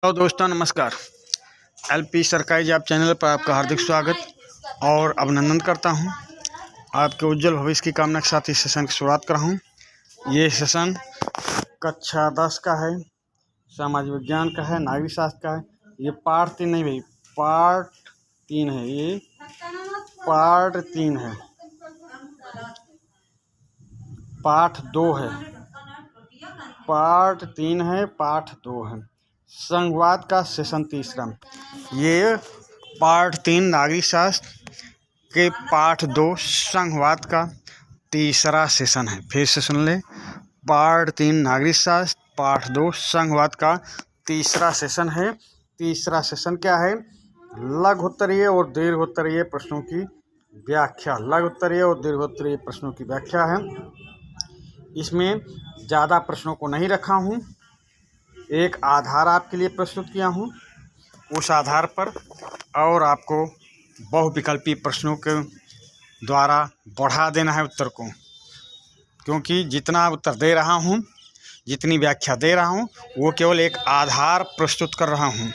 Hello दोस्तों, नमस्कार। LP सरकारी जॉब चैनल पर आपका हार्दिक स्वागत और अभिनंदन करता हूं। आपके उज्जवल भविष्य की कामना के साथ इस सेशन की शुरुआत कर रहा हूं। ये सेशन कक्षा 10 का है, सामाजिक विज्ञान का है, नागरिक शास्त्र का है। ये पार्ट 3 नहीं भाई, पार्ट 3 है। ये पार्ट 3 है, पार्ट 2 है। पार्ट 3 है, पार्ट 2 है। संघवाद का सेशन तीसरा। ये पार्ट 3 नागरिक शास्त्र के पार्ट 2 संघवाद का तीसरा सेशन है। फिर से सुन ले, पार्ट 3 नागरिक शास्त्र, पार्ट 2 संघवाद का तीसरा सेशन है। तीसरा सेशन क्या है? लघु उत्तरीय और दीर्घ उत्तरीय प्रश्नों की व्याख्या। लघु उत्तरीय और दीर्घ उत्तरीय प्रश्नों की व्याख्या है। इसमें ज़्यादा प्रश्नों को नहीं रखा हूँ, एक आधार आपके लिए प्रस्तुत किया हूँ। उस आधार पर और आपको बहुविकल्पी प्रश्नों के द्वारा बढ़ा देना है उत्तर को, क्योंकि जितना उत्तर दे रहा हूँ, जितनी व्याख्या दे रहा हूँ, वो केवल एक आधार प्रस्तुत कर रहा हूँ।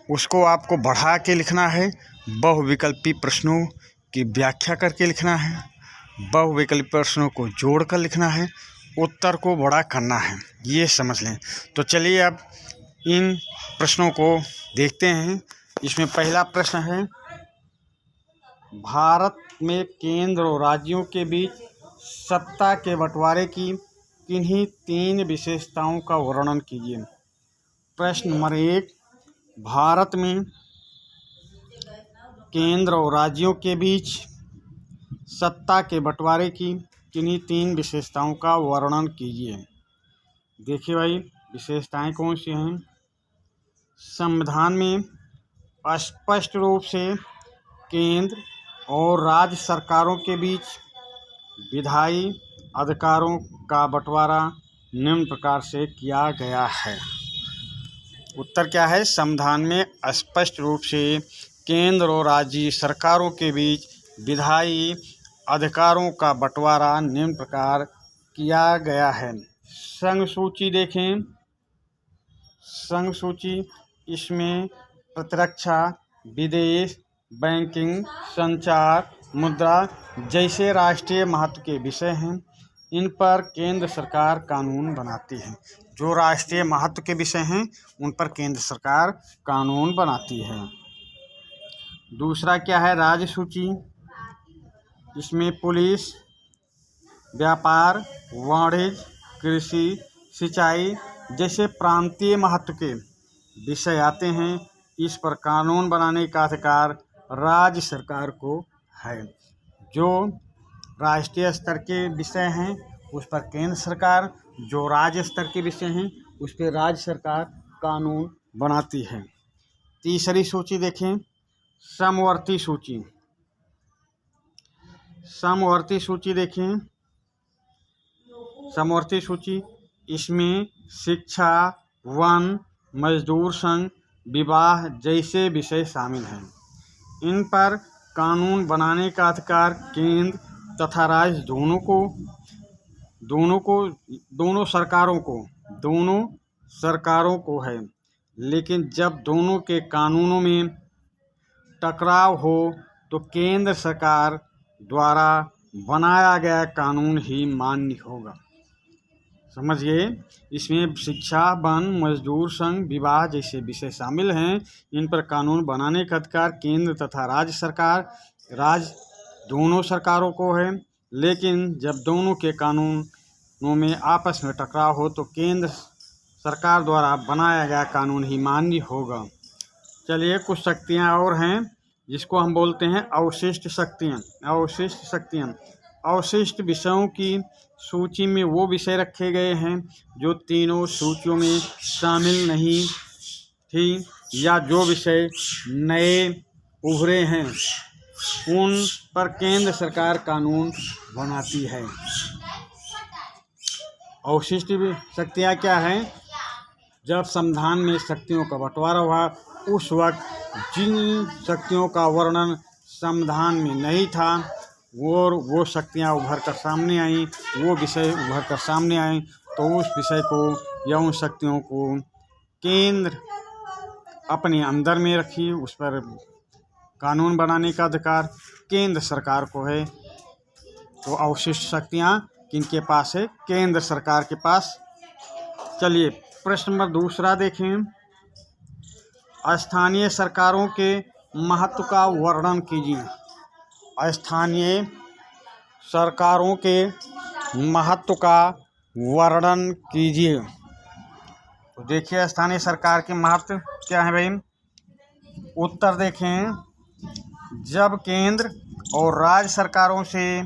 उसको आपको बढ़ा के लिखना है, बहुविकल्पी प्रश्नों की व्याख्या करके लिखना है, बहुविकल्पी प्रश्नों को जोड़कर लिखना है, उत्तर को बड़ा करना है। ये समझ लें। तो चलिए अब इन प्रश्नों को देखते हैं। इसमें पहला प्रश्न है, भारत में केंद्र और राज्यों के बीच सत्ता के बंटवारे की किन्हीं 3 विशेषताओं का वर्णन कीजिए। प्रश्न नंबर 1, भारत में केंद्र और राज्यों के बीच सत्ता के बंटवारे की किन्हीं 3 विशेषताओं का वर्णन कीजिए। देखिए भाई, विशेषताएं कौन सी हैं? संविधान में स्पष्ट रूप से केंद्र और राज्य सरकारों के बीच विधायी अधिकारों का बंटवारा निम्न प्रकार से किया गया है। उत्तर क्या है? संविधान में स्पष्ट रूप से केंद्र और राज्य सरकारों के बीच विधायी अधिकारों का बंटवारा निम्न प्रकार किया गया है। संघ सूची देखें। संघ सूची, इसमें प्रतिरक्षा, विदेश, बैंकिंग, संचार, मुद्रा जैसे राष्ट्रीय महत्व के विषय हैं। इन पर केंद्र सरकार कानून बनाती है। जो राष्ट्रीय महत्व के विषय हैं, उन पर केंद्र सरकार कानून बनाती है। दूसरा क्या है? राज्य सूची। इसमें पुलिस, व्यापार, वाणिज्य, कृषि, सिंचाई जैसे प्रांतीय महत्व के विषय आते हैं। इस पर कानून बनाने का अधिकार राज्य सरकार को है। जो राष्ट्रीय स्तर के विषय हैं, उस पर केंद्र सरकार, जो राज्य स्तर के विषय हैं, उस पर राज्य सरकार कानून बनाती है। तीसरी सूची देखें, समवर्ती सूची। समवर्ती सूची देखें। समवर्ती सूची, इसमें शिक्षा, वन, मजदूर संघ, विवाह जैसे विषय शामिल हैं। इन पर कानून बनाने का अधिकार केंद्र तथा राज्य दोनों सरकारों को है। लेकिन जब दोनों के कानूनों में टकराव हो तो केंद्र सरकार द्वारा बनाया गया कानून ही मान्य होगा। समझिए, इसमें शिक्षा, वन, मजदूर संघ, विवाह जैसे विषय शामिल हैं। इन पर कानून बनाने का अधिकार केंद्र तथा राज्य दोनों सरकारों को है। लेकिन जब दोनों के कानूनों में आपस में टकराव हो तो केंद्र सरकार द्वारा बनाया गया कानून ही मान्य होगा। चलिए, कुछ शक्तियाँ और हैं जिसको हम बोलते हैं अवशिष्ट शक्तियाँ। अवशिष्ट विषयों की सूची में वो विषय रखे गए हैं जो तीनों सूचियों में शामिल नहीं थी, या जो विषय नए उभरे हैं, उन पर केंद्र सरकार कानून बनाती है। अवशिष्ट शक्तियाँ क्या हैं? जब संविधान में शक्तियों का बंटवारा हुआ, उस वक्त जिन शक्तियों का वर्णन संविधान में नहीं था, वो शक्तियाँ उभर कर सामने आईं, वो विषय उभर कर सामने आए, तो उस विषय को या उन शक्तियों को केंद्र अपने अंदर में रखी, उस पर कानून बनाने का अधिकार केंद्र सरकार को है। तो अवशिष्ट शक्तियाँ किनके पास है? केंद्र सरकार के पास। चलिए प्रश्न नंबर दूसरा देखें। स्थानीय सरकारों के महत्व का वर्णन कीजिए। स्थानीय सरकारों के महत्व का वर्णन कीजिए। तो देखिए स्थानीय सरकार के महत्व क्या है भाई। उत्तर देखें, जब केंद्र और राज्य सरकारों से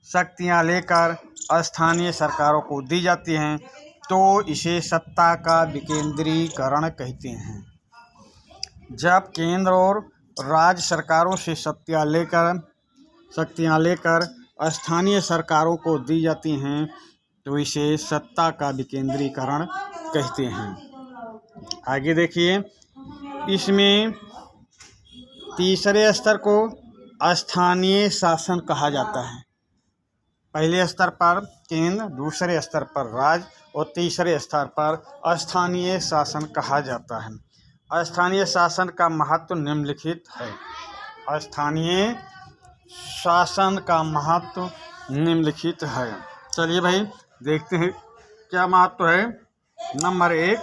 शक्तियां लेकर स्थानीय सरकारों को दी जाती हैं तो इसे सत्ता का विकेंद्रीकरण कहते हैं। जब केंद्र और राज्य सरकारों से शक्तियां लेकर स्थानीय सरकारों को दी जाती हैं तो इसे सत्ता का विकेंद्रीकरण कहते हैं। आगे देखिए, इसमें तीसरे स्तर को स्थानीय शासन कहा जाता है। पहले स्तर पर केंद्र, दूसरे स्तर पर राज्य और तीसरे स्तर पर स्थानीय शासन कहा जाता है। स्थानीय शासन का महत्व निम्नलिखित है। स्थानीय शासन का महत्व निम्नलिखित है। चलिए भाई देखते हैं क्या महत्व है। नंबर 1,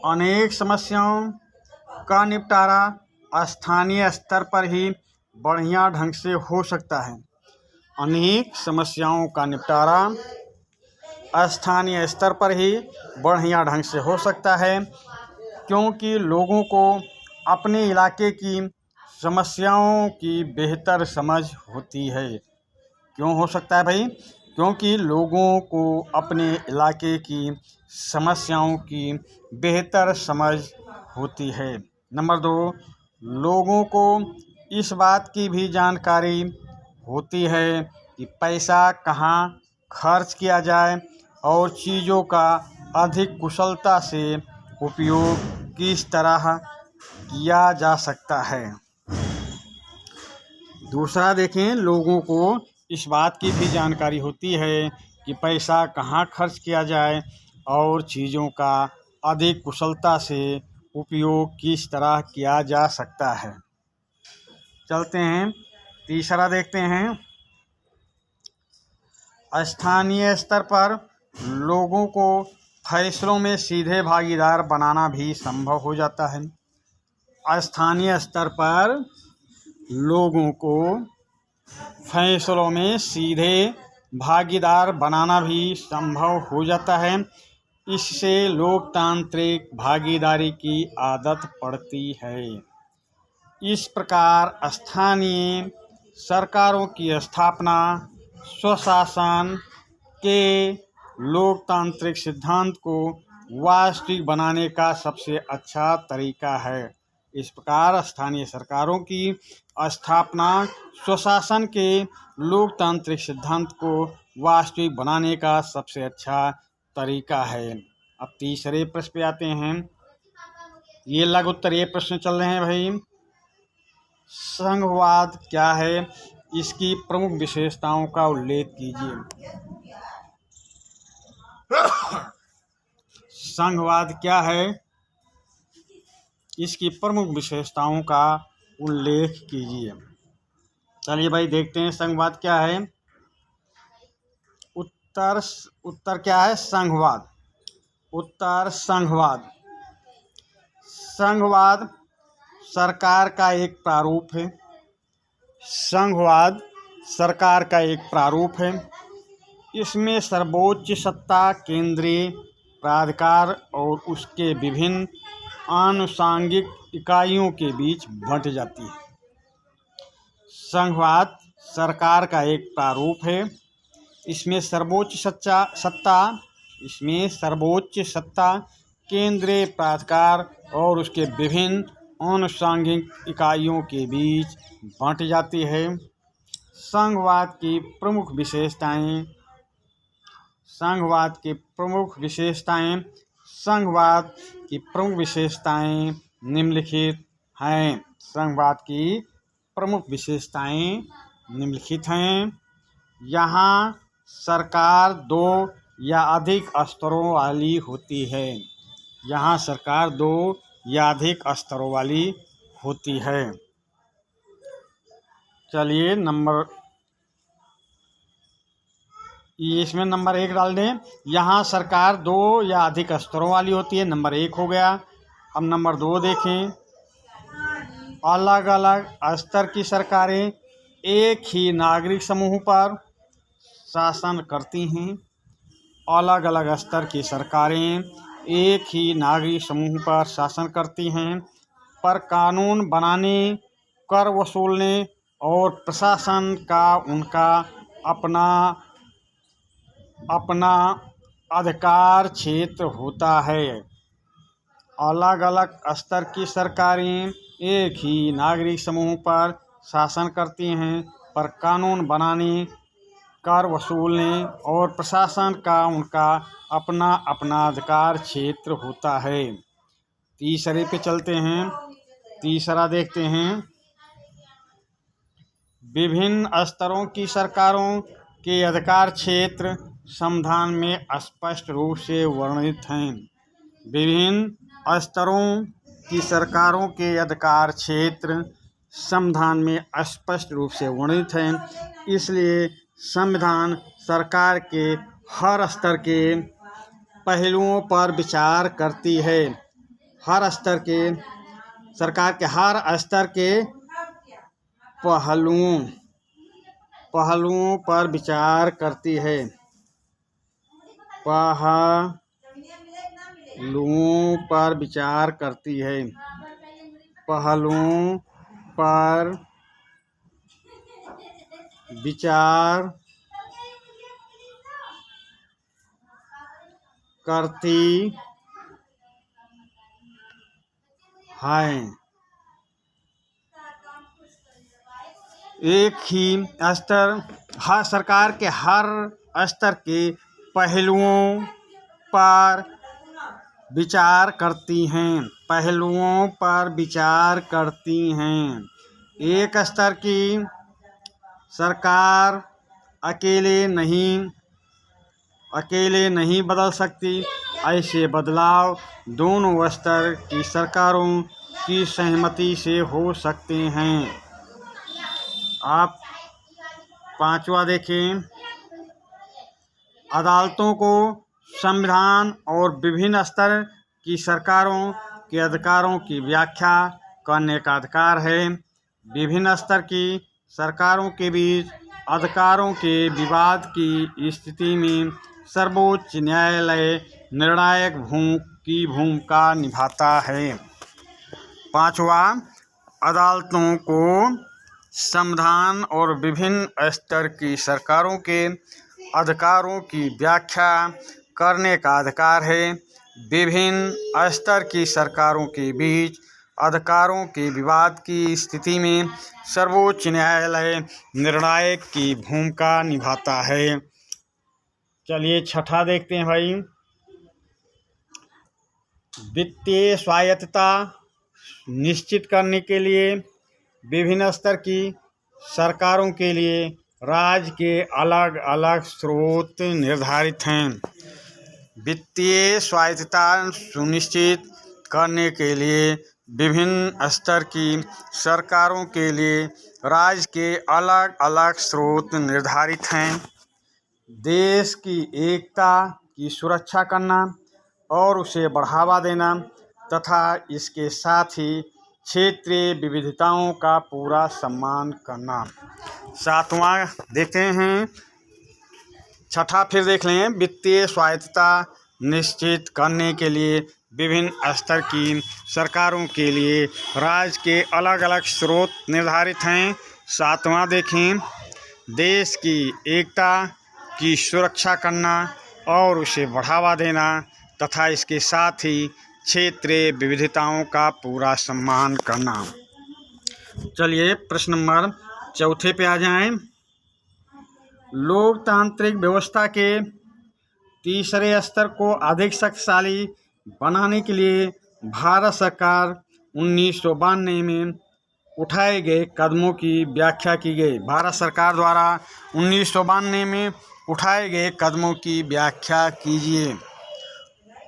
अनेक समस्याओं का निपटारा स्थानीय स्तर पर ही बढ़िया ढंग से हो सकता है। अनेक समस्याओं का निपटारा स्थानीय स्तर पर ही बढ़िया ढंग से हो सकता है, क्योंकि लोगों को अपने इलाके की समस्याओं की बेहतर समझ होती है। क्यों हो सकता है भाई? क्योंकि लोगों को अपने इलाके की समस्याओं की बेहतर समझ होती है। नंबर 2, लोगों को इस बात की भी जानकारी होती है कि पैसा कहाँ खर्च किया जाए और चीज़ों का अधिक कुशलता से उपयोग किस तरह किया जा सकता है। दूसरा देखें, लोगों को इस बात की भी जानकारी होती है कि पैसा कहाँ खर्च किया जाए और चीज़ों का अधिक कुशलता से उपयोग किस तरह किया जा सकता है। चलते हैं तीसरा देखते हैं। स्थानीय स्तर पर लोगों को फैसलों में सीधे भागीदार बनाना भी संभव हो जाता है। स्थानीय स्तर पर लोगों को फैसलों में सीधे भागीदार बनाना भी संभव हो जाता है। इससे लोकतांत्रिक भागीदारी की आदत पड़ती है। इस प्रकार स्थानीय सरकारों की स्थापना स्वशासन के लोकतांत्रिक सिद्धांत को वास्तविक बनाने का सबसे अच्छा तरीका है। इस प्रकार स्थानीय सरकारों की स्थापना स्वशासन के लोकतांत्रिक सिद्धांत को वास्तविक बनाने का सबसे अच्छा तरीका है। अब तीसरे प्रश्न पे आते हैं। ये लघु उत्तरीय प्रश्न चल रहे हैं भाई। संघवाद क्या है, इसकी प्रमुख विशेषताओं का उल्लेख कीजिए। संघवाद क्या है, इसकी प्रमुख विशेषताओं का उल्लेख कीजिए। चलिए भाई देखते हैं संघवाद क्या है। उत्तर क्या है? संघवाद। उत्तर संघवाद। संघवाद सरकार का एक प्रारूप है। संघवाद सरकार का एक प्रारूप है। इसमें सर्वोच्च सत्ता केंद्रीय प्राधिकार और उसके विभिन्न आनुषंगिक इकाइयों के बीच बंट जाती है। संघवाद सरकार का एक प्रारूप है। इसमें सर्वोच्च सत्ता केंद्रीय प्राधिकार और उसके विभिन्न आनुषंगिक इकाइयों के बीच बंट जाती है। संघवाद की प्रमुख विशेषताएं। संघवाद की प्रमुख विशेषताएं निम्नलिखित हैं। संघवाद की प्रमुख विशेषताएं निम्नलिखित हैं। यहाँ सरकार 2 या अधिक स्तरों वाली होती है। यहाँ सरकार 2 या अधिक स्तरों वाली होती है। चलिए इसमें नंबर 1 डाल दें। यहाँ सरकार 2 या अधिक स्तरों वाली होती है, नंबर 1 हो गया। अब नंबर 2 देखें। अलग अलग स्तर की सरकारें एक ही नागरिक समूह पर शासन करती हैं। अलग अलग स्तर की सरकारें एक ही नागरिक समूह पर शासन करती हैं, पर कानून बनाने, कर वसूलने और प्रशासन का उनका अपना अधिकार क्षेत्र होता है। अलग अलग स्तर की सरकारें एक ही नागरिक समूह पर शासन करती हैं, पर कानून बनाने, कर वसूलने और प्रशासन का उनका अपना अधिकार क्षेत्र होता है। तीसरे पे चलते हैं। तीसरा देखते हैं। विभिन्न स्तरों की सरकारों के अधिकार क्षेत्र संविधान में स्पष्ट रूप से वर्णित हैं। विभिन्न स्तरों की सरकारों के अधिकार क्षेत्र संविधान में स्पष्ट रूप से वर्णित हैं। इसलिए संविधान सरकार के हर स्तर के पहलुओं पर विचार करती है। सरकार के हर स्तर के पहलुओं पर विचार करती है। पहलुओं पर विचार करती है। पहलुओं पर विचार करती है। एक ही स्तर सरकार के हर स्तर के पहलुओं पर विचार करती हैं। पहलुओं पर विचार करती हैं। एक स्तर की सरकार अकेले नहीं बदल सकती। ऐसे बदलाव दोनों स्तर की सरकारों की सहमति से हो सकते हैं। आप 5वां देखें। अदालतों को संविधान और विभिन्न स्तर की सरकारों के अधिकारों की व्याख्या करने का अधिकार है। विभिन्न स्तर की सरकारों के बीच अधिकारों के विवाद की स्थिति में सर्वोच्च न्यायालय निर्णायक की भूमिका निभाता है। 5वां, अदालतों को संविधान और विभिन्न स्तर की सरकारों के अधिकारों की व्याख्या करने का अधिकार है। विभिन्न स्तर की सरकारों के बीच अधिकारों के विवाद की स्थिति में सर्वोच्च न्यायालय निर्णायक की भूमिका निभाता है। चलिए 6ठा देखते हैं भाई। वित्तीय स्वायत्तता निश्चित करने के लिए विभिन्न स्तर की सरकारों के लिए राज्य के अलग अलग स्रोत निर्धारित हैं। वित्तीय स्वायत्तता सुनिश्चित करने के लिए विभिन्न स्तर की सरकारों के लिए राज्य के अलग अलग स्रोत निर्धारित हैं। देश की एकता की सुरक्षा करना और उसे बढ़ावा देना तथा इसके साथ ही क्षेत्रीय विविधताओं का पूरा सम्मान करना। 7वां देखते हैं। 6ठा फिर देख लें। वित्तीय स्वायत्तता निश्चित करने के लिए विभिन्न स्तर की सरकारों के लिए राज्य के अलग अलग स्रोत निर्धारित हैं। 7वां देखें। देश की एकता की सुरक्षा करना और उसे बढ़ावा देना तथा इसके साथ ही क्षेत्रीय विविधताओं का पूरा सम्मान करना। चलिए प्रश्न नंबर 4 पे आ जाएं। लोकतांत्रिक व्यवस्था के तीसरे स्तर को अधिक शक्तिशाली बनाने के लिए भारत सरकार 1992 में उठाए गए कदमों की व्याख्या की गई। भारत सरकार द्वारा 1992 में उठाए गए कदमों की व्याख्या कीजिए।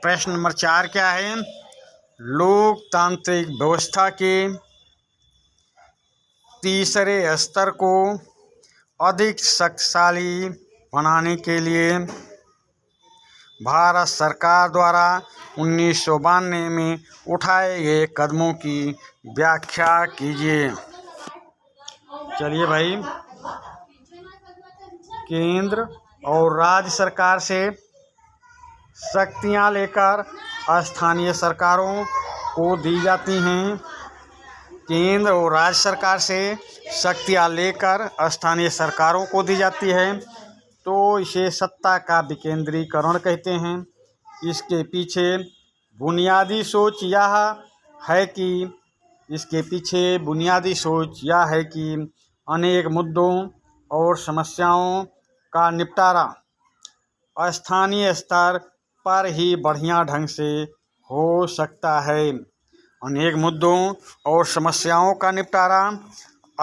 प्रश्न नंबर 4 क्या है? लोकतांत्रिक व्यवस्था के तीसरे स्तर को अधिक शक्तिशाली बनाने के लिए भारत सरकार द्वारा 1992 में उठाए गए कदमों की व्याख्या कीजिए। चलिए भाई, केंद्र और राज्य सरकार से शक्तियां लेकर स्थानीय सरकारों को दी जाती हैं। केंद्र और राज्य सरकार से शक्तियां लेकर स्थानीय सरकारों को दी जाती है, तो इसे सत्ता का विकेंद्रीकरण कहते हैं। इसके पीछे बुनियादी सोच यह है कि अनेक मुद्दों और समस्याओं का निपटारा स्थानीय स्तर पर ही बढ़िया ढंग से हो सकता है। अनेक मुद्दों और समस्याओं का निपटारा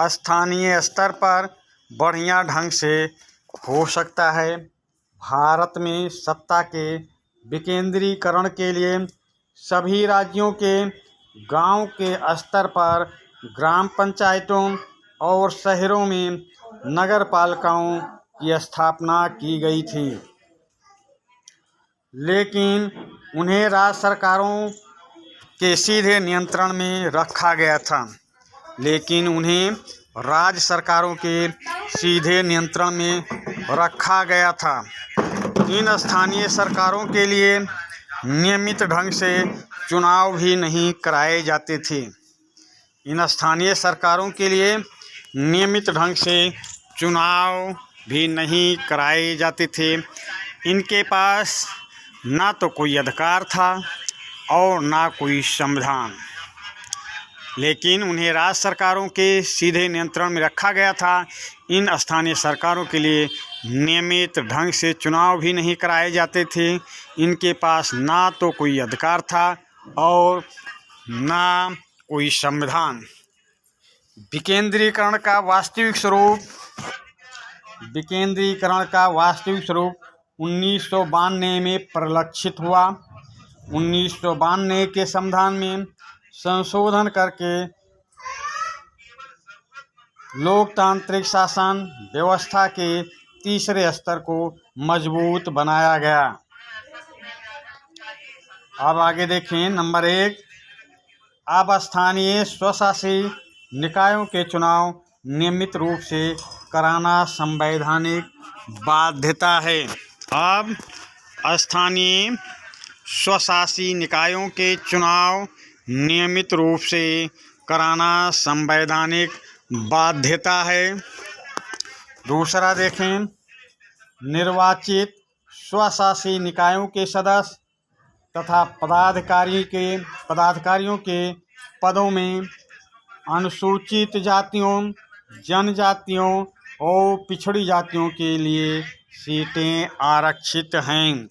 स्थानीय स्तर पर बढ़िया ढंग से हो सकता है। भारत में सत्ता के विकेंद्रीकरण के लिए सभी राज्यों के गांव के स्तर पर ग्राम पंचायतों और शहरों में नगर पालिकाओं की स्थापना की गई थी, लेकिन उन्हें राज्य सरकारों के सीधे नियंत्रण में रखा गया था। इन स्थानीय सरकारों के लिए नियमित ढंग से चुनाव भी नहीं कराए जाते थे। इनके पास ना तो कोई अधिकार था और ना कोई संविधान, लेकिन उन्हें राज्य सरकारों के सीधे नियंत्रण में रखा गया था। इन स्थानीय सरकारों के लिए नियमित ढंग से चुनाव भी नहीं कराए जाते थे। इनके पास ना तो कोई अधिकार था और ना कोई संविधान। विकेंद्रीकरण का वास्तविक स्वरूप 1992 में परिलक्षित हुआ। 1992 के संविधान में संशोधन करके लोकतांत्रिक शासन व्यवस्था के तीसरे स्तर को मजबूत बनाया गया। अब आगे देखें, नंबर 1, अब स्थानीय स्वशासी निकायों के चुनाव नियमित रूप से कराना संवैधानिक बाध्यता है। अब स्थानीय स्वशासी निकायों के चुनाव नियमित रूप से कराना संवैधानिक बाध्यता है। दूसरा देखें, निर्वाचित स्वशासी निकायों के सदस्य तथा पदाधिकारियों के पदों में अनुसूचित जातियों, जनजातियों और पिछड़ी जातियों के लिए सीटें आरक्षित हैं।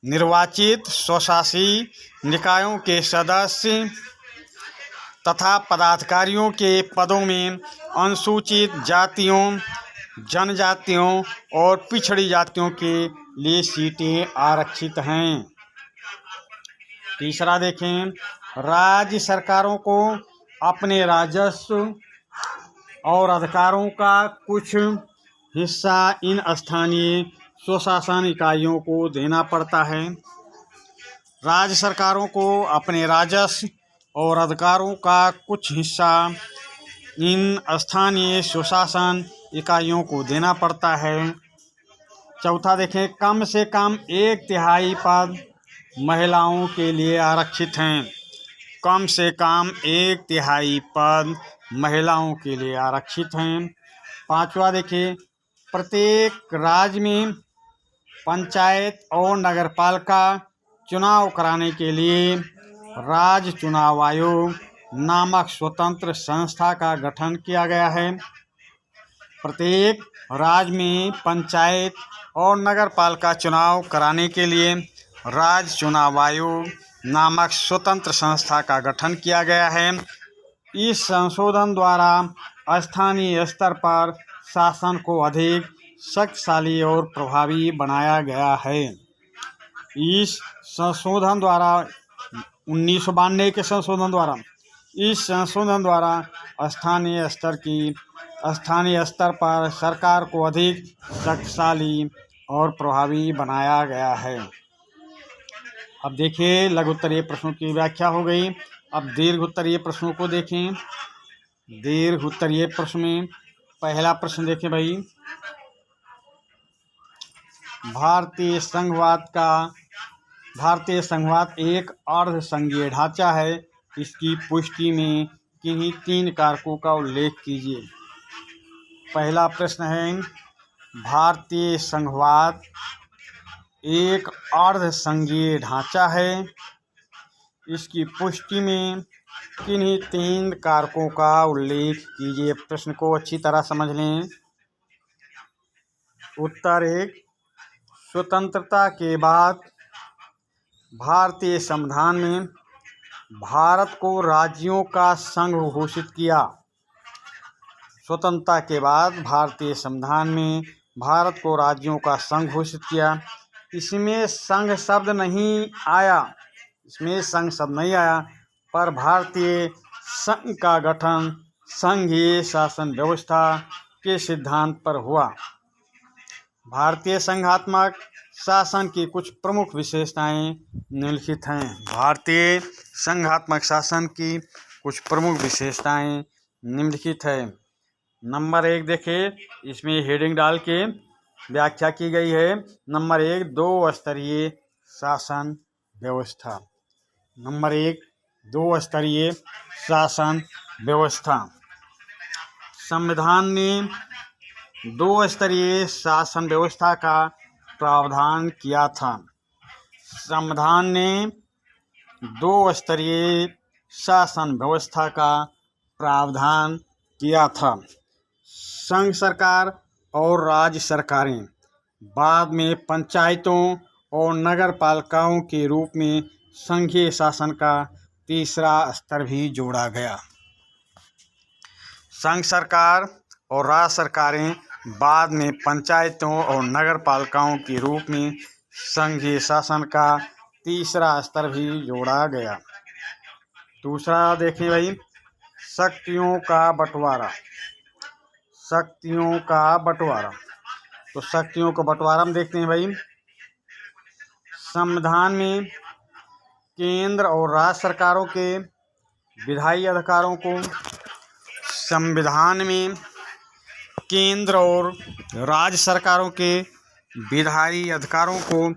निर्वाचित स्वशासी निकायों के सदस्य तथा पदाधिकारियों के पदों में अनुसूचित जातियों, जनजातियों और पिछड़ी जातियों के लिए सीटें आरक्षित हैं। तीसरा देखें, राज्य सरकारों को अपने राजस्व और अधिकारों का कुछ हिस्सा इन स्थानीय स्वशासन इकाइयों को देना पड़ता है। राज्य सरकारों को अपने राजस्व और अधिकारों का कुछ हिस्सा इन स्थानीय स्वशासन इकाइयों को देना पड़ता है। चौथा देखें, कम से कम 1/3 पद महिलाओं के लिए आरक्षित हैं। कम से कम 1/3 पद महिलाओं के लिए आरक्षित हैं। पांचवा देखिए, प्रत्येक राज्य में पंचायत और नगरपालिका चुनाव कराने के लिए राज्य चुनाव आयोग नामक स्वतंत्र संस्था का गठन किया गया है। प्रत्येक राज्य में पंचायत और नगरपालिका चुनाव कराने के लिए राज्य चुनाव आयोग नामक स्वतंत्र संस्था का गठन किया गया है। इस संशोधन द्वारा स्थानीय स्तर पर शासन को अधिक शक्तिशाली और प्रभावी बनाया गया है। इस संशोधन द्वारा 1992 के संशोधन द्वारा। इस संशोधन द्वारा स्थानीय स्तर पर सरकार को अधिक शक्तिशाली और प्रभावी बनाया गया है। अब देखिए लघु उत्तरीय प्रश्नों की व्याख्या हो गई। अब दीर्घ उत्तरीय प्रश्नों को देखें। दीर्घ उत्तरीय प्रश्न में पहला प्रश्न देखें भाई, भारतीय संघवाद एक अर्ध संघीय ढांचा है। इसकी पुष्टि में किन्हीं 3 कारकों का उल्लेख कीजिए। पहला प्रश्न है, भारतीय संघवाद एक अर्ध संघीय ढांचा है। इसकी पुष्टि में किन्हीं 3 कारकों का उल्लेख कीजिए। प्रश्न को अच्छी तरह समझ लें। उत्तर 1, स्वतंत्रता के बाद भारतीय संविधान में भारत को राज्यों का संघ घोषित किया। स्वतंत्रता के बाद भारतीय संविधान में भारत को राज्यों का संघ घोषित किया। इसमें संघ शब्द नहीं आया, पर भारतीय संघ का गठन संघीय शासन व्यवस्था के सिद्धांत पर हुआ। भारतीय संघात्मक शासन की कुछ प्रमुख विशेषताएं निम्नलिखित हैं। भारतीय संघात्मक शासन की कुछ प्रमुख विशेषताएं निम्नलिखित है। नंबर 1 देखिए, इसमें हेडिंग डाल के व्याख्या की गई है। नंबर 1, 2 स्तरीय शासन व्यवस्था। नंबर 1, 2 स्तरीय शासन व्यवस्था। संविधान ने 2 स्तरीय शासन व्यवस्था का प्रावधान किया था। संविधान ने 2 स्तरीय शासन व्यवस्था का प्रावधान किया था। संघ सरकार और राज्य सरकारें बाद में पंचायतों और नगर पालिकाओं के रूप में संघीय शासन का तीसरा स्तर भी जोड़ा गया। संघ सरकार और राज्य सरकारें बाद में पंचायतों और नगर पालिकाओं के रूप में संघीय शासन का तीसरा स्तर भी जोड़ा गया। दूसरा देखें भाई, शक्तियों का बंटवारा। शक्तियों का बंटवारा। तो शक्तियों का बंटवारा हम देखते हैं भाई। संविधान में केंद्र और राज्य सरकारों के विधायी अधिकारों को केंद्र और राज्य सरकारों के विधायी अधिकारों को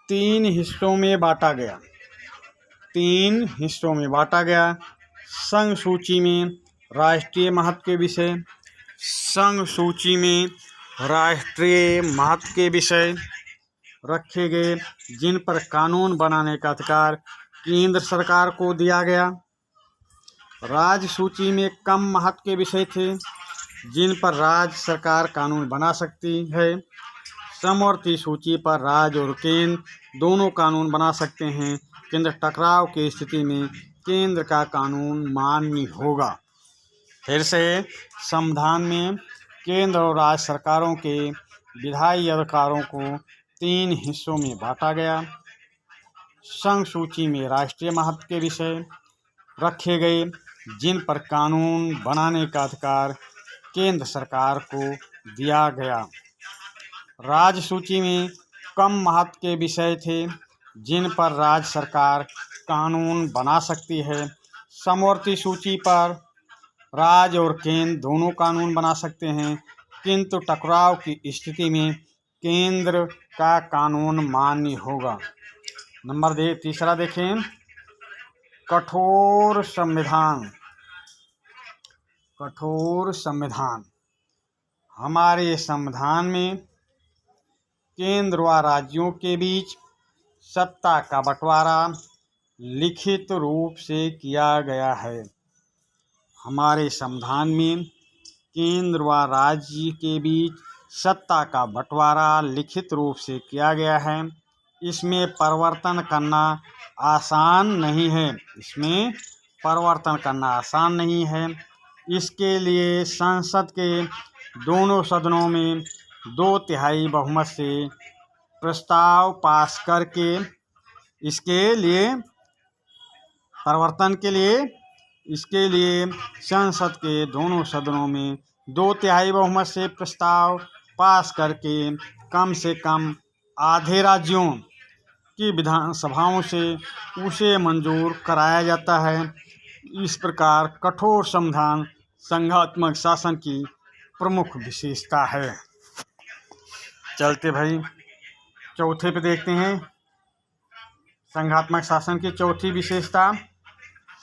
3 हिस्सों में बांटा गया। 3 हिस्सों में बांटा गया। संघ सूची में राष्ट्रीय महत्व के विषय, संघ सूची में राष्ट्रीय महत्व के विषय रखे गए जिन पर कानून बनाने का अधिकार केंद्र सरकार को दिया गया। राज्य सूची में कम महत्व के विषय थे जिन पर राज्य सरकार कानून बना सकती है। समवर्ती सूची पर राज्य और केंद्र दोनों कानून बना सकते हैं, केंद्र टकराव की स्थिति में केंद्र का कानून मान्य होगा। फिर से संविधान में केंद्र और राज्य सरकारों के विधायी अधिकारों को 3 हिस्सों में बांटा गया। संघ सूची में राष्ट्रीय महत्व के विषय रखे गए जिन पर कानून बनाने का अधिकार केंद्र सरकार को दिया गया। राज्य सूची में कम महत्व के विषय थे जिन पर राज्य सरकार कानून बना सकती है। समवर्ती सूची पर राज्य और केंद्र दोनों कानून बना सकते हैं, किंतु टकराव की स्थिति में केंद्र का कानून मान्य होगा। तीसरा देखें, कठोर संविधान। कठोर संविधान। हमारे संविधान में केंद्र व राज्यों के बीच सत्ता का बंटवारा लिखित रूप से किया गया है। हमारे संविधान में केंद्र व राज्य के बीच सत्ता का बंटवारा लिखित रूप से किया गया है। इसमें परिवर्तन करना आसान नहीं है। इसके लिए संसद के दोनों सदनों में 2/3 बहुमत से प्रस्ताव पास करके परिवर्तन के लिए इसके लिए संसद के दोनों सदनों में 2/3 बहुमत से प्रस्ताव पास करके कम से कम आधे राज्यों की विधानसभाओं से उसे मंजूर कराया जाता है। इस प्रकार कठोर संविधान संघात्मक शासन की प्रमुख विशेषता है। चलते भाई चौथे पे देखते हैं संघात्मक शासन की चौथी विशेषता,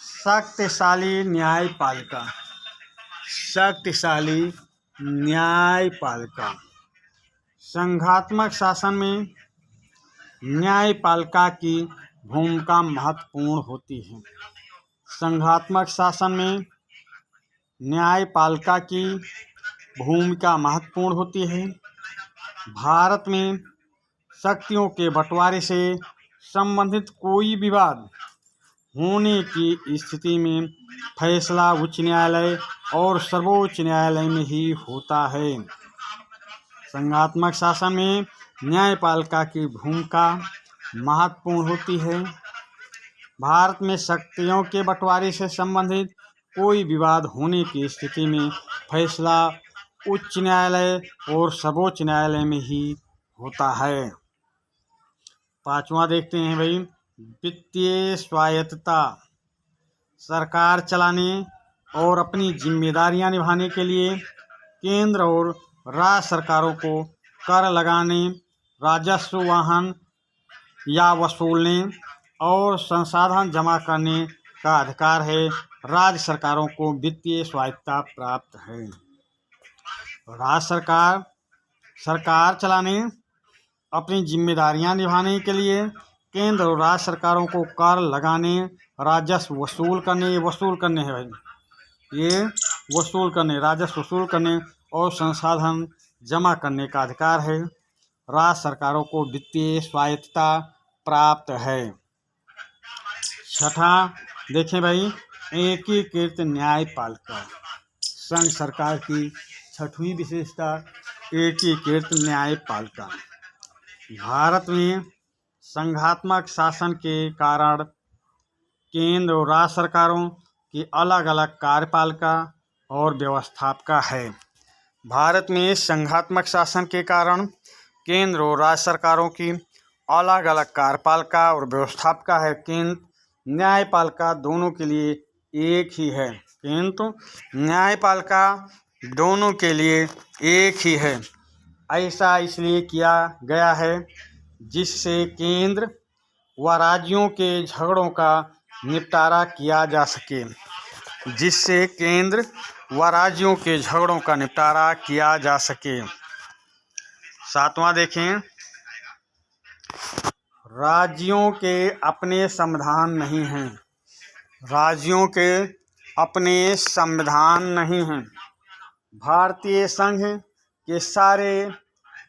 शक्तिशाली न्यायपालिका। शक्तिशाली न्यायपालिका। संघात्मक शासन में न्यायपालिका की भूमिका महत्वपूर्ण होती है। संघात्मक शासन में न्यायपालिका की भूमिका महत्वपूर्ण होती है। भारत में शक्तियों के बंटवारे से संबंधित कोई विवाद होने की स्थिति में फैसला उच्च न्यायालय और सर्वोच्च न्यायालय में ही होता है। संघात्मक शासन में न्यायपालिका की भूमिका महत्वपूर्ण होती है। भारत में शक्तियों के बंटवारे से संबंधित कोई विवाद होने की स्थिति में फैसला उच्च न्यायालय और सर्वोच्च न्यायालय में ही होता है। पांचवा देखते हैं भाई, वित्तीय स्वायत्तता। सरकार चलाने और अपनी जिम्मेदारियां निभाने के लिए केंद्र और राज्य सरकारों को कर लगाने, राजस्व वहन या वसूलने और संसाधन जमा करने का अधिकार है। राज्य सरकारों को वित्तीय स्वायत्तता प्राप्त है। राज्य सरकार चलाने, अपनी जिम्मेदारियां निभाने के लिए केंद्र और राज्य सरकारों को कर लगाने, राजस्व वसूल करने है भाई, ये वसूल करने, राजस्व वसूल करने और संसाधन जमा करने का अधिकार है। राज्य सरकारों को वित्तीय स्वायत्तता प्राप्त है। छठा देखें भाई, एकीकृत न्यायपालिका। संघ सरकार की छठवीं विशेषता, एकीकृत न्यायपालिका। भारत में संघात्मक शासन के कारण केंद्र और राज्य सरकारों की अलग अलग कार्यपालिका और व्यवस्थापिका है। भारत में संघात्मक शासन के कारण केंद्र और राज्य सरकारों की अलग अलग कार्यपालिका और व्यवस्थापिका है, किंतु न्यायपालिका दोनों के लिए एक ही है। ऐसा इसलिए किया गया है जिससे केंद्र व राज्यों के झगड़ों का निपटारा किया जा सके। सातवां देखें, राज्यों के अपने संविधान नहीं हैं। भारतीय संघ के सारे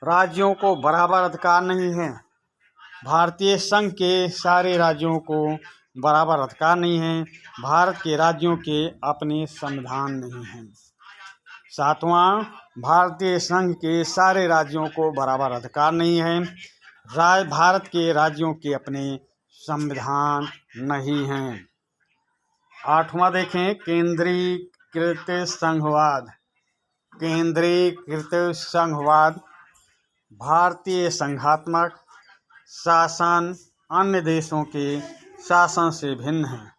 राज्यों को बराबर अधिकार नहीं है। भारत के राज्यों के अपने संविधान नहीं हैं। सातवां, भारतीय संघ के सारे राज्यों को बराबर अधिकार नहीं है। भारत के राज्यों के अपने संविधान नहीं हैं। आठवां देखें, केंद्रीकृत संघवाद। भारतीय संघात्मक शासन अन्य देशों के शासन से भिन्न है।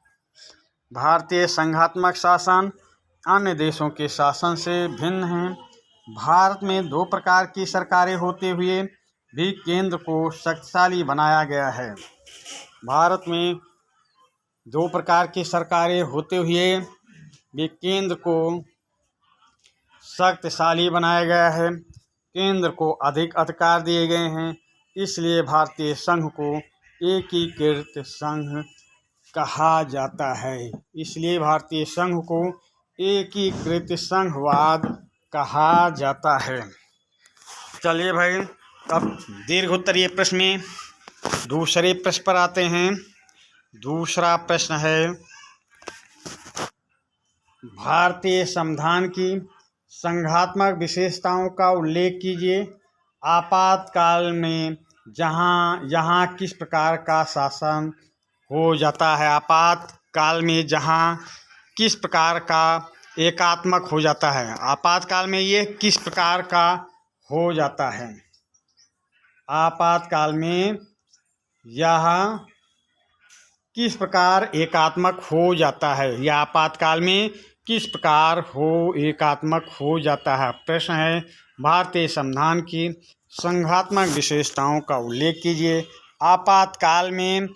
भारतीय संघात्मक शासन अन्य देशों के शासन से भिन्न है। भारत में 2 प्रकार की सरकारें होते हुए भी केंद्र को शक्तिशाली बनाया गया है। भारत में 2 प्रकार की सरकारें होते हुए भी केंद्र को शक्तिशाली बनाया गया है। केंद्र को अधिक अधिकार दिए गए हैं, इसलिए भारतीय संघ को एकीकृत संघ कहा जाता है। इसलिए भारतीय संघ को एकीकृत संघवाद कहा जाता है। चलिए भाई, अब दीर्घ उत्तरीय प्रश्न में दूसरे प्रश्न पर आते हैं। दूसरा प्रश्न है, भारतीय संविधान की संघात्मक विशेषताओं का उल्लेख कीजिए। आपातकाल में जहाँ किस प्रकार का शासन हो जाता है। काल में जहाँ किस प्रकार का एकात्मक हो जाता है। आपातकाल में ये किस प्रकार का हो जाता है। आपातकाल में यह किस प्रकार एकात्मक हो जाता है, या आपातकाल में किस प्रकार एकात्मक हो जाता है। प्रश्न है, भारतीय संविधान की संघात्मक विशेषताओं का उल्लेख कीजिए। आपातकाल में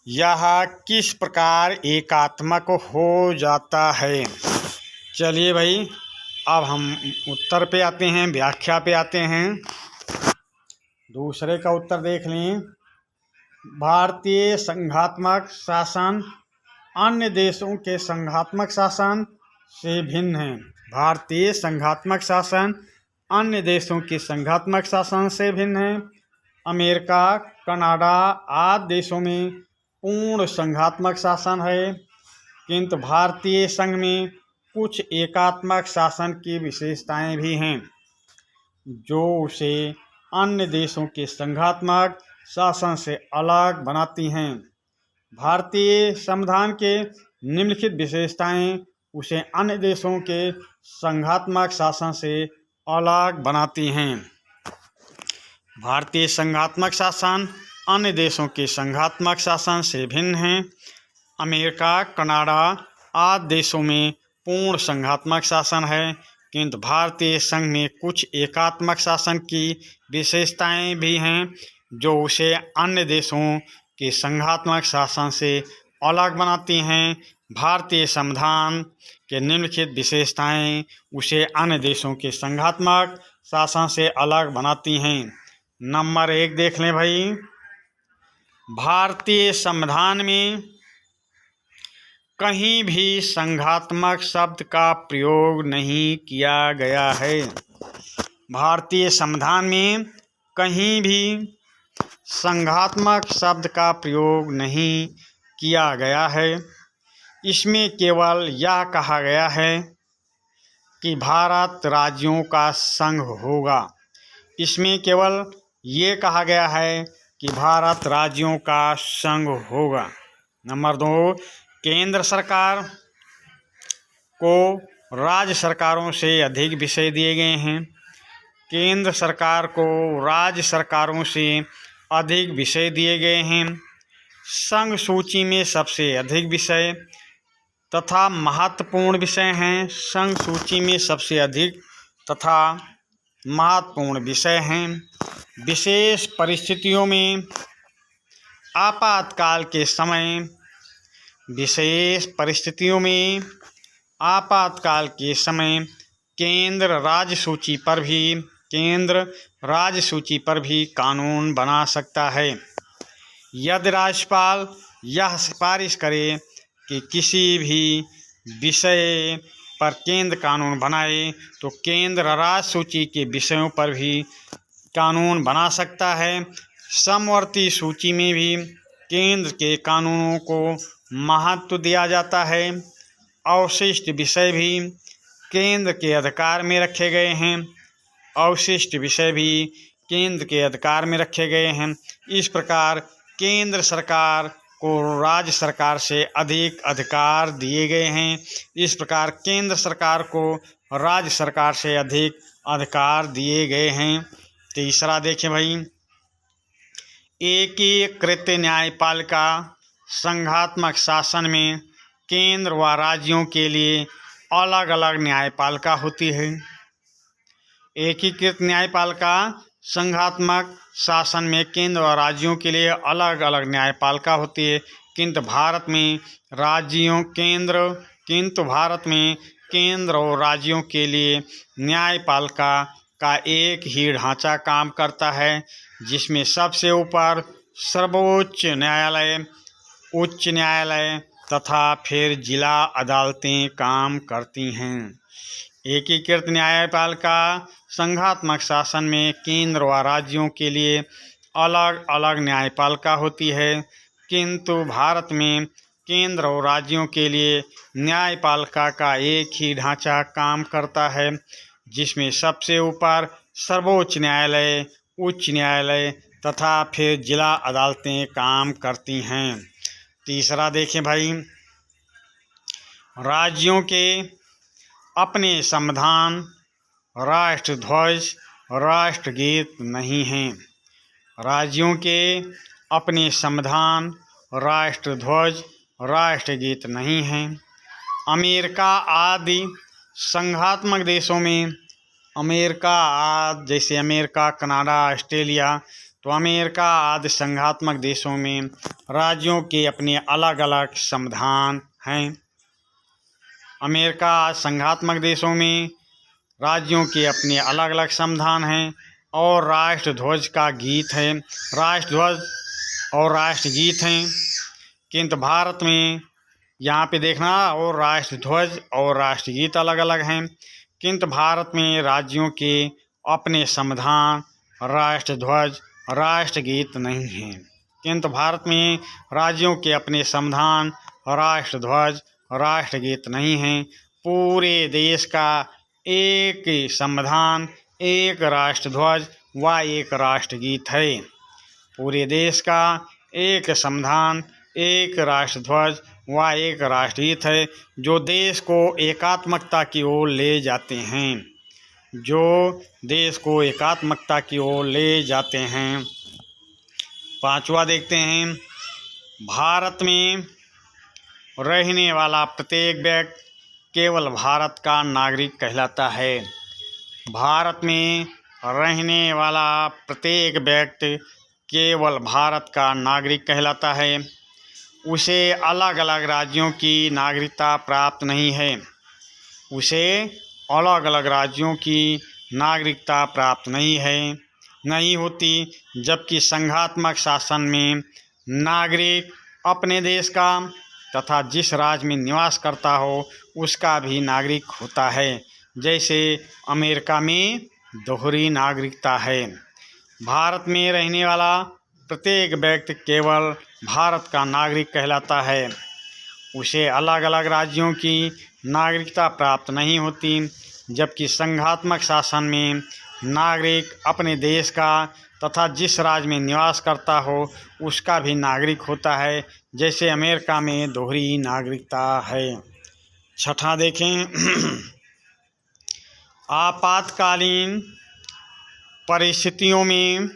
यह किस प्रकार एकात्मक हो जाता है। चलिए भाई, अब हम उत्तर पे आते हैं, व्याख्या पे आते हैं। दूसरे का उत्तर देख लें। भारतीय संघात्मक शासन अन्य देशों के संघात्मक शासन से भिन्न है। भारतीय संघात्मक शासन अन्य देशों के संघात्मक शासन से भिन्न है। अमेरिका, कनाडा आदि देशों में पूर्ण संघात्मक शासन है, किंतु भारतीय संघ में कुछ एकात्मक शासन की विशेषताएं भी हैं जो उसे अन्य देशों के संघात्मक शासन से अलग बनाती हैं। भारतीय संविधान के निम्नलिखित विशेषताएं उसे अन्य देशों के संघात्मक शासन से अलग बनाती हैं। भारतीय संघात्मक शासन अन्य देशों के संघात्मक शासन से भिन्न है। अमेरिका, कनाडा आदि देशों में पूर्ण संघात्मक शासन है, किंतु भारतीय संघ में कुछ एकात्मक शासन की विशेषताएं भी हैं जो उसे अन्य देशों के संघात्मक शासन से अलग बनाती हैं। भारतीय संविधान के निम्नलिखित विशेषताएं उसे अन्य देशों के संघात्मक शासन से अलग बनाती हैं। नंबर 1 देख लें भाई। भारतीय संविधान में कहीं भी संघात्मक शब्द का प्रयोग नहीं किया गया है। भारतीय संविधान में कहीं भी संघात्मक शब्द का प्रयोग नहीं किया गया है। इसमें केवल यह कहा गया है कि भारत राज्यों का संघ होगा। इसमें केवल ये कहा गया है कि भारत राज्यों का संघ होगा। नंबर 2, केंद्र सरकार को राज्य सरकारों से अधिक विषय दिए गए हैं। केंद्र सरकार को राज्य सरकारों से अधिक विषय दिए गए हैं। संघ सूची में सबसे अधिक विषय तथा महत्वपूर्ण विषय हैं। संघ सूची में सबसे अधिक तथा महत्वपूर्ण विषय हैं। विशेष परिस्थितियों में आपातकाल के समय विशेष परिस्थितियों में आपातकाल के समय केंद्र राज्य सूची पर भी कानून बना सकता है। यदि राज्यपाल यह सिफारिश करे कि किसी भी विषय पर केंद्र कानून बनाए तो केंद्र राज्य सूची के विषयों पर भी कानून बना सकता है। समवर्ती सूची में भी केंद्र के कानूनों को महत्व दिया जाता है। अवशिष्ट विषय भी केंद्र के अधिकार में रखे गए हैं। अवशिष्ट विषय भी केंद्र के अधिकार में रखे गए हैं। इस प्रकार केंद्र सरकार को राज्य सरकार से अधिक अधिकार दिए गए हैं। इस प्रकार केंद्र सरकार को राज्य सरकार से अधिक अधिकार दिए गए हैं। तीसरा देखें भाई। एकीकृत न्यायपालिका संघात्मक शासन में केंद्र व राज्यों के लिए अलग अलग न्यायपालिका होती है। एकीकृत न्यायपालिका संघात्मक शासन में केंद्र और राज्यों के लिए अलग अलग न्यायपालिका होती है, किंतु भारत में केंद्र और राज्यों के लिए न्यायपालिका का एक ही ढांचा काम करता है, जिसमें सबसे ऊपर सर्वोच्च न्यायालय, उच्च न्यायालय तथा फिर जिला अदालतें काम करती हैं। एकीकृत न्यायपालिका संघात्मक शासन में केंद्र व राज्यों के लिए अलग अलग न्यायपालिका होती है, किंतु भारत में केंद्र और राज्यों के लिए न्यायपालिका का एक ही ढांचा काम करता है, जिसमें सबसे ऊपर सर्वोच्च न्यायालय, उच्च न्यायालय तथा फिर जिला अदालतें काम करती हैं। तीसरा देखें भाई। राज्यों के अपने संविधान, राष्ट्रध्वज, राष्ट्रगीत नहीं हैं। राज्यों के अपने संविधान, राष्ट्रध्वज, राष्ट्रगीत नहीं हैं। अमेरिका आदि संघात्मक देशों में, जैसे अमेरिका, कनाडा, ऑस्ट्रेलिया, तो अमेरिका आदि संघात्मक देशों में राज्यों के अपने अलग अलग संविधान हैं। अमेरिका संघात्मक देशों में राज्यों के अपने अलग अलग संविधान हैं और राष्ट्रध्वज का गीत है, राष्ट्रध्वज और राष्ट्रगीत हैं। किंतु भारत में यहाँ पे देखना, और राष्ट्रध्वज और राष्ट्रगीत अलग अलग हैं, किंतु भारत में राज्यों के अपने संविधान, राष्ट्रध्वज, राष्ट्रगीत नहीं हैं। किंतु भारत में राज्यों के अपने संविधान, राष्ट्रध्वज, राष्ट्रगीत नहीं हैं। पूरे देश का एक संविधान, एक राष्ट्रध्वज व एक राष्ट्रगीत है। पूरे देश का एक संविधान, एक राष्ट्रध्वज व एक राष्ट्रगीत है, जो देश को एकात्मकता की ओर ले जाते हैं, जो देश को एकात्मकता की ओर ले जाते हैं। पांचवा देखते हैं, भारत में रहने वाला प्रत्येक व्यक्ति केवल भारत का नागरिक कहलाता है। भारत में रहने वाला प्रत्येक व्यक्ति केवल भारत का नागरिक कहलाता है। उसे अलग अलग राज्यों की नागरिकता प्राप्त नहीं है। उसे अलग अलग राज्यों की नागरिकता प्राप्त नहीं होती, जबकि संघात्मक शासन में नागरिक अपने देश का तथा जिस राज्य में निवास करता हो उसका भी नागरिक होता है। जैसे अमेरिका में दोहरी नागरिकता है। भारत में रहने वाला प्रत्येक व्यक्ति केवल भारत का नागरिक कहलाता है। उसे अलग अलग राज्यों की नागरिकता प्राप्त नहीं होती, जबकि संघात्मक शासन में नागरिक अपने देश का तथा जिस राज्य में निवास करता हो उसका भी नागरिक होता है। जैसे अमेरिका में दोहरी नागरिकता है। छठा देखें, आपातकालीन परिस्थितियों में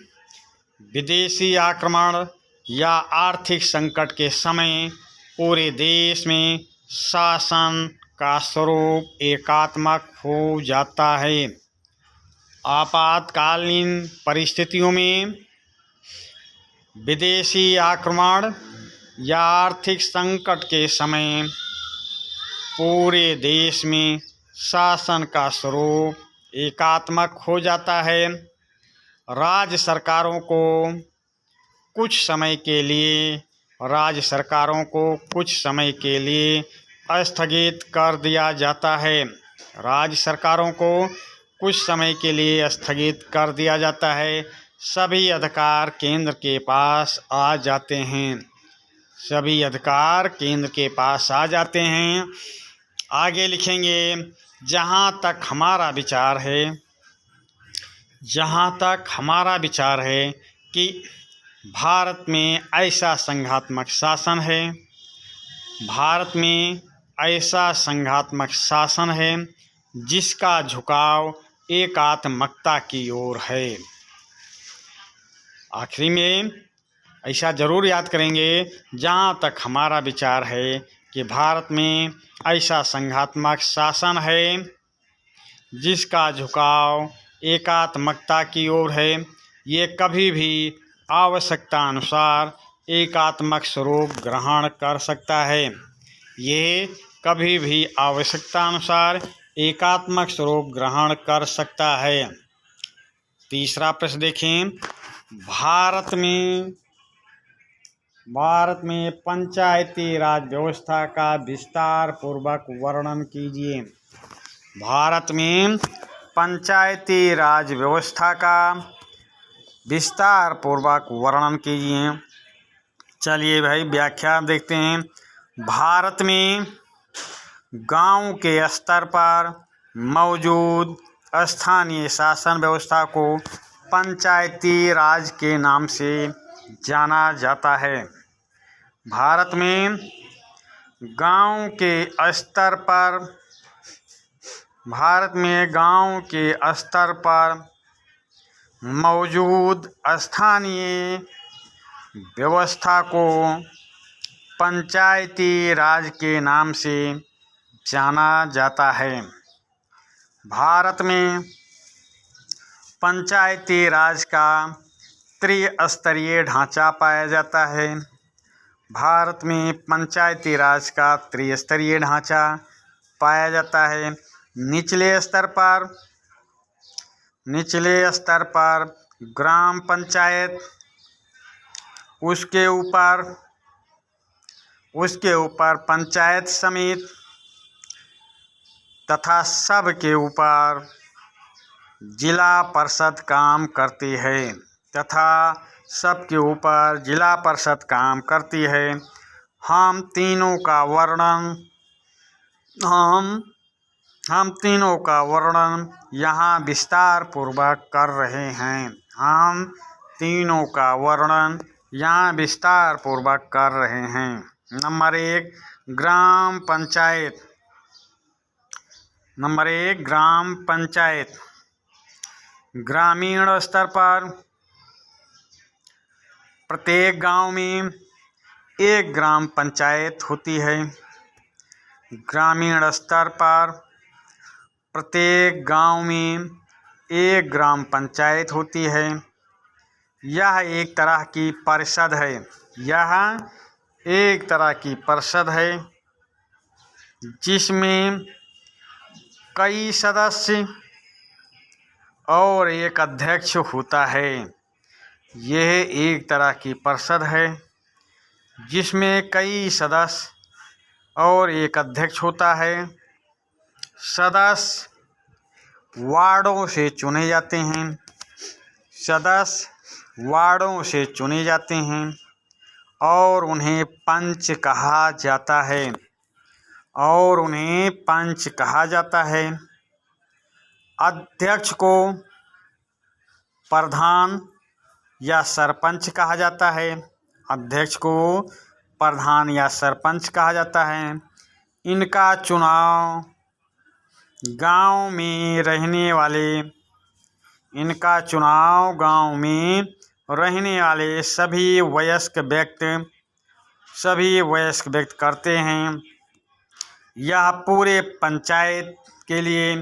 विदेशी आक्रमण या आर्थिक संकट के समय पूरे देश में शासन का स्वरूप एकात्मक हो जाता है। आपातकालीन परिस्थितियों में विदेशी आक्रमण या आर्थिक संकट के समय पूरे देश में शासन का स्वरूप एकात्मक हो जाता है। राज्य सरकारों को कुछ समय के लिए स्थगित कर दिया जाता है। राज्य सरकारों को कुछ समय के लिए स्थगित कर दिया जाता है। सभी अधिकार केंद्र के पास आ जाते हैं। सभी अधिकार केंद्र के पास आ जाते हैं। आगे लिखेंगे, जहाँ तक हमारा विचार है कि भारत में ऐसा संघात्मक शासन है, भारत में ऐसा संघात्मक शासन है जिसका झुकाव एकात्मकता की ओर है। आखिरी में ऐसा जरूर याद करेंगे, जहाँ तक हमारा विचार है कि भारत में ऐसा संघात्मक शासन है जिसका झुकाव एकात्मकता की ओर है। ये कभी भी आवश्यकता अनुसार एकात्मक स्वरूप ग्रहण कर सकता है। ये कभी भी आवश्यकता अनुसार एकात्मक स्वरूप ग्रहण कर सकता है। तीसरा प्रश्न देखें, भारत में पंचायती राज व्यवस्था का विस्तार पूर्वक वर्णन कीजिए। भारत में पंचायती राज व्यवस्था का विस्तार पूर्वक वर्णन कीजिए। चलिए भाई व्याख्या देखते हैं। भारत में गांव के स्तर पर मौजूद स्थानीय शासन व्यवस्था को पंचायती राज के नाम से जाना जाता है। भारत में गांव के स्तर पर भारत में गांव के स्तर पर मौजूद स्थानीय व्यवस्था को पंचायती राज के नाम से जाना जाता है। भारत में पंचायती राज का त्रिस्तरीय ढांचा पाया जाता है। भारत में पंचायती राज का त्रिस्तरीय ढांचा पाया जाता है। निचले स्तर पर ग्राम पंचायत, उसके ऊपर पंचायत समिति तथा सबके ऊपर जिला परिषद काम करती है हम तीनों का वर्णन यहाँ विस्तार पूर्वक कर रहे हैं। नंबर 1 ग्राम पंचायत। ग्रामीण स्तर पर प्रत्येक गांव में एक ग्राम पंचायत होती है। ग्रामीण स्तर पर प्रत्येक गांव में एक ग्राम पंचायत होती है। यह एक तरह की परिषद है जिसमें कई सदस्य और एक अध्यक्ष होता है। यह एक तरह की परिषद है जिसमें कई सदस्य और एक अध्यक्ष होता है। सदस्य वार्डों से चुने जाते हैं और उन्हें पंच कहा जाता है। अध्यक्ष को प्रधान या सरपंच कहा जाता है। इनका चुनाव गांव में रहने वाले सभी वयस्क व्यक्ति करते हैं। यह पूरे पंचायत के लिए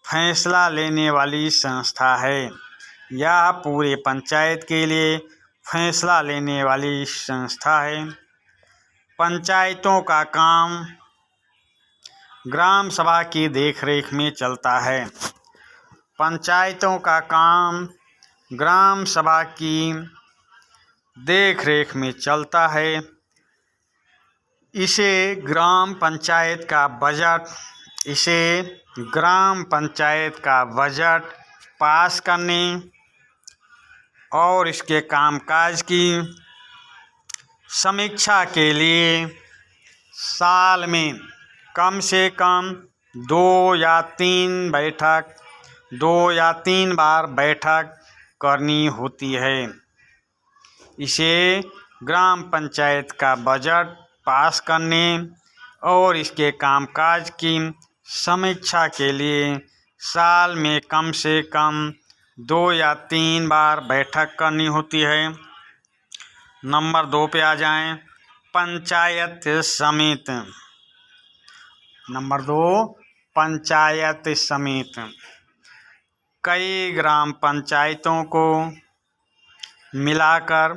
फैसला लेने वाली संस्था है। पंचायतों का काम ग्राम सभा की देखरेख में चलता है। इसे ग्राम पंचायत का बजट पास करने और इसके कामकाज की समीक्षा के लिए साल में कम से कम 2 या 3 बार बैठक करनी होती है। इसे ग्राम पंचायत का बजट पास करने और इसके कामकाज की समीक्षा के लिए साल में कम से कम 2 या 3 बार बैठक करनी होती है। नंबर 2 पे आ जाएं, पंचायत समिति। नंबर 2 पंचायत समिति। कई ग्राम पंचायतों को मिलाकर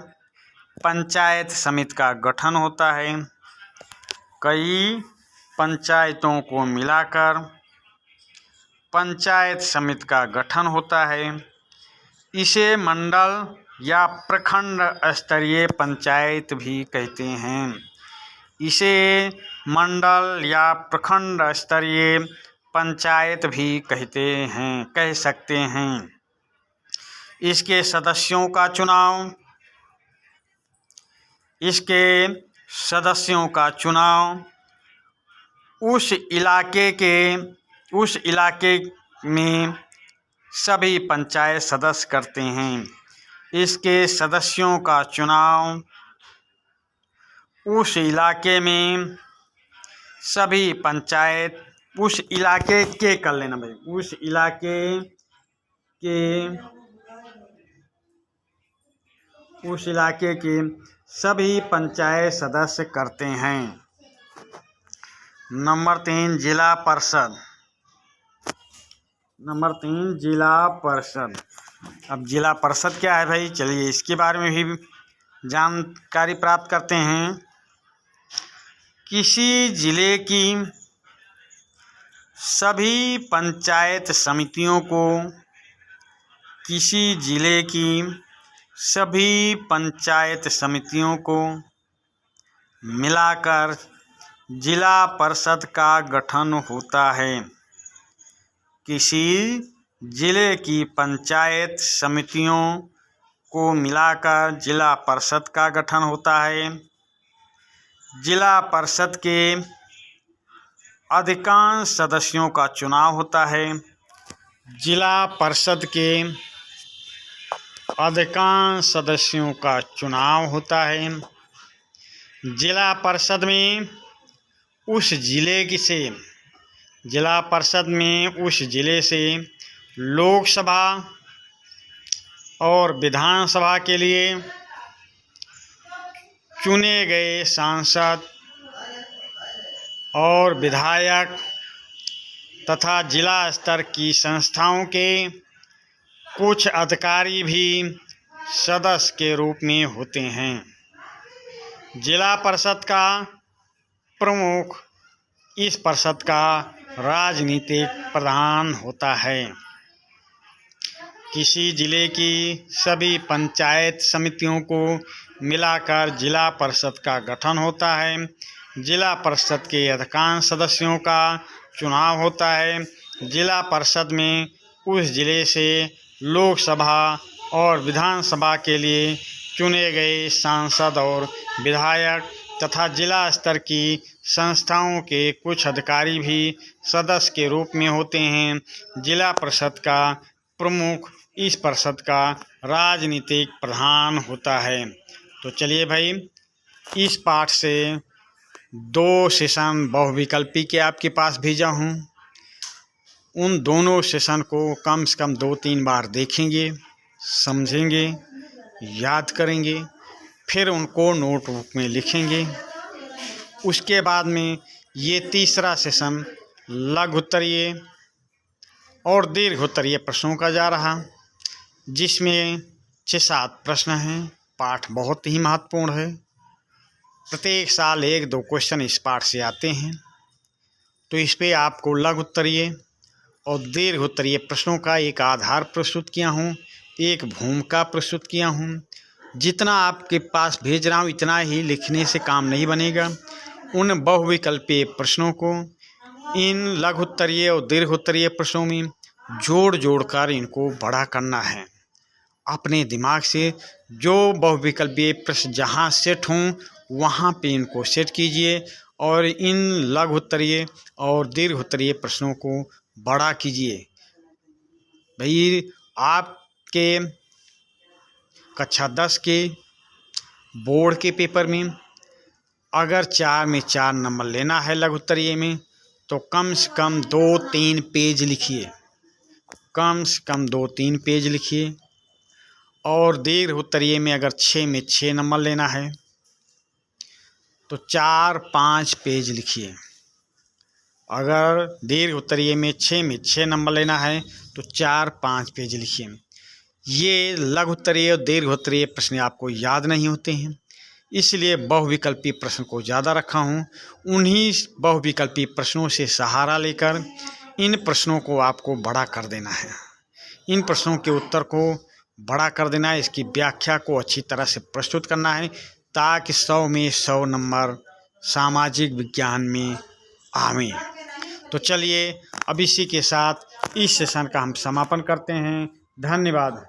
पंचायत समिति का गठन होता है। इसे मंडल या प्रखंड स्तरीय पंचायत भी कहते हैं। कह सकते हैं। इसके सदस्यों का चुनाव उस इलाके में सभी पंचायत सदस्य करते हैं। इसके सदस्यों का चुनाव उस इलाके में सभी पंचायत, उस इलाके के कर लेना भाई, उस इलाके के सभी पंचायत सदस्य करते हैं। नंबर 3 जिला परिषद। नंबर 3 जिला परिषद। अब जिला परिषद क्या है भाई, चलिए इसके बारे में भी जानकारी प्राप्त करते हैं। किसी जिले की सभी पंचायत समितियों को, किसी जिले की सभी पंचायत समितियों को मिलाकर जिला परिषद का गठन होता है। किसी जिले की पंचायत समितियों को मिलाकर जिला परिषद का गठन होता है। जिला परिषद के अधिकांश सदस्यों का चुनाव होता है। जिला परिषद के अधिकांश सदस्यों का चुनाव होता है। जिला परिषद में उस जिले से लोकसभा और विधानसभा के लिए चुने गए सांसद और विधायक तथा जिला स्तर की संस्थाओं के कुछ अधिकारी भी सदस्य के रूप में होते हैं। जिला परिषद का प्रमुख इस परिषद का राजनीतिक प्रधान होता है। किसी जिले की सभी पंचायत समितियों को मिलाकर जिला परिषद का गठन होता है। जिला परिषद के अधिकांश सदस्यों का चुनाव होता है। जिला परिषद में उस जिले से लोकसभा और विधानसभा के लिए चुने गए सांसद और विधायक तथा जिला स्तर की संस्थाओं के कुछ अधिकारी भी सदस्य के रूप में होते हैं। जिला परिषद का प्रमुख इस परिषद का राजनीतिक प्रधान होता है। तो चलिए भाई, इस पाठ से 2 सेशन बहुविकल्पी के आपके पास भेजा हूँ। उन दोनों सेशन को कम से कम 2-3 बार देखेंगे, समझेंगे, याद करेंगे, फिर उनको नोटबुक में लिखेंगे। उसके बाद में ये तीसरा सेशन लघु उत्तरीय और दीर्घ उत्तरीय प्रश्नों का जा रहा, जिसमें 6-7 प्रश्न हैं। पाठ बहुत ही महत्वपूर्ण है। प्रत्येक साल 1-2 क्वेश्चन इस पाठ से आते हैं। तो इस पे आपको लघु उत्तरीय और दीर्घ उत्तरीय प्रश्नों का एक आधार प्रस्तुत किया हूँ, एक भूमिका प्रस्तुत किया हूँ। जितना आपके पास भेज रहा हूँ इतना ही लिखने से काम नहीं बनेगा। उन बहुविकल्पीय प्रश्नों को इन लघु उत्तरीय और दीर्घ उत्तरीय प्रश्नों में जोड़ कर इनको बड़ा करना है। अपने दिमाग से जो बहुविकल्पीय प्रश्न जहाँ सेट हों वहाँ पे इनको सेट कीजिए और इन लघु उत्तरीय और दीर्घ उत्तरीय प्रश्नों को बड़ा कीजिए। भाई, आपके कक्षा 10 के बोर्ड के पेपर में अगर 4 में 4 नंबर लेना है लघु उत्तरीय में, तो कम से कम 2-3 पेज लिखिए। कम से कम 2-3 पेज लिखिए। और दीर्घ उत्तरीय में अगर 6 में 6 नंबर लेना है तो 4-5 पेज लिखिए। अगर दीर्घ उत्तरीय में 6 में 6 नंबर लेना है तो 4-5 पेज लिखिए। ये लघु उत्तरीय और दीर्घ उत्तरीय प्रश्न आपको याद नहीं होते हैं, इसलिए बहुविकल्पी प्रश्न को ज़्यादा रखा हूँ। उन्हीं बहुविकल्पी प्रश्नों से सहारा लेकर इन प्रश्नों को आपको बड़ा कर देना है। इन प्रश्नों के उत्तर को बड़ा कर देना है, इसकी व्याख्या को अच्छी तरह से प्रस्तुत करना है, ताकि 100 में 100 नंबर सामाजिक विज्ञान में आवें। तो चलिए अब इसी के साथ इस सेशन का हम समापन करते हैं। धन्यवाद।